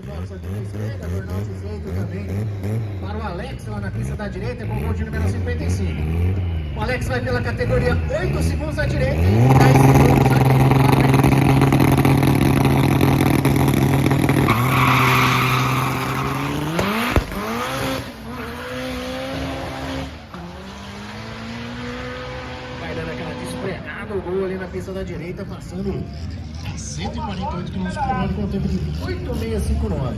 Nossa, aqui na esquerda, Burnout feito também para o Alex lá na pista da direita, com o gol de número 55. O Alex vai pela categoria 8 segundos à direita e 10 segundos aqui. Vai dando aquela despregada, o gol ali na pista da direita, passando a 148 km por hora com o tempo de 8,659.